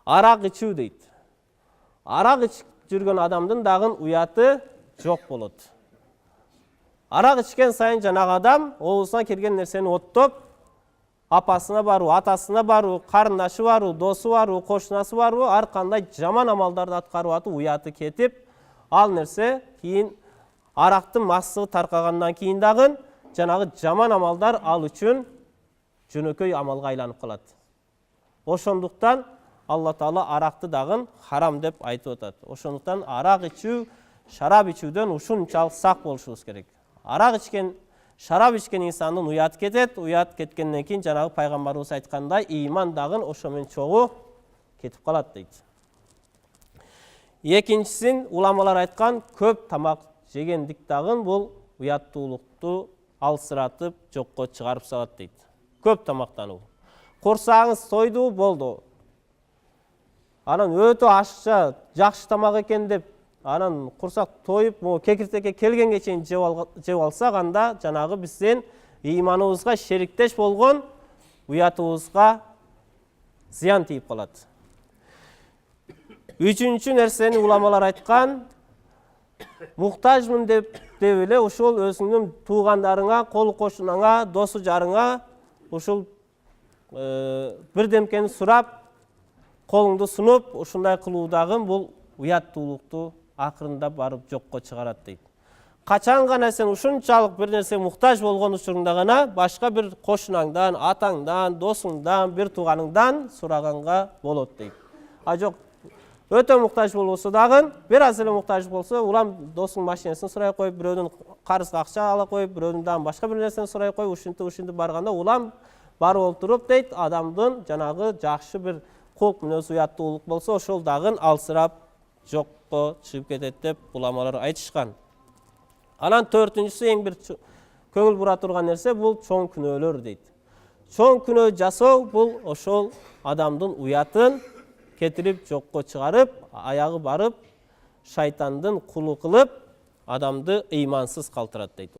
Арақ ичүү дейт. Арақ ичип жүргөн адамдын дагы уяты жок болот. Арақ ичкен сайын жанагы адам оозуна келген нерсени оттоп, апасына баруу, атасына баруу, карындашы баруу, досу баруу, кошунасы баруу, ар кандай жаман амалдарды аткарып атып, уяты кетип, ал нерсе кийин арактын массыгы таркагандан кийин дагы жанагы жаман амалдар ал үчүн жөнөкөй амалга айланып калат. Ошондуктан Алла Таала аракты дагы харам деп айтып атат. Ошондуктан арак ичүү, шарап ичүүдөн ушунчалык сак болушубуз керек. Арак ичкен, шарап ичкен инсандын уяты кетет, уят кеткенден кийин жанагы пайгамбарыбыз айткандай, ыйман дагы ошо менен чогуу кетип калат дейт. Экинчисин уламалар айткан, көп тамак жегендик дагы бул уяттуулукту алсыратып, жокко чыгарып салат дейт. Көп тамактануу. Курсагыңыз тойду, болду. Анан өтө ашыкча, жакшы тамак экен деп, анан курсак тоюп, кекиртекке келгенге чейин жеп алсак, анда жанагы биздин ыйманыбызга шериктеш болгон уятыбызга зыян тийип калат. Үчүнчү нерсени уламалар айткан, муктажмын деп эле ушул өзүңдүн туугандарыңа, кол кошунаңа, досу жарыңа ушул бирдемкени сурап, колуңду сунуп, ушундай кылуу дагы бул уяттуулукту акырында барып жокко чыгарат дейт. Качан гана сен ушунчалык бир нерсе муктаж болгон учурунда гана башка бир кошунаңдан, атаңдан, досуңдан, бир тууганыңдан сураганга болот дейт. А жок, өтө муктаж болбосо дагы, бир аз эле муктаж болсо, улам досуң машинасин сурай коюп, бирөөнүн карызга акча ала коюп, бирөөнүн дагы башка бир нерсени сурай коюп, ушинтип барганда улам барып олтуруп дейт, адамдын жанагы жакшы бир кулк мүнөз уяттуулук болсо, ошол дагы алсырап жокко чыгып кетет деп уламалар айтышкан. Анан төртүнчүсү эң бир көңүл бура турган нерсе бул чоң күнөөлөр дейт. Чоң күнөө жасоо бул ошол адамдын уятын кетирип жокко чыгарып, аягы барып шайтандын кулу кылып, адамды ыймансыз калтырат дейт.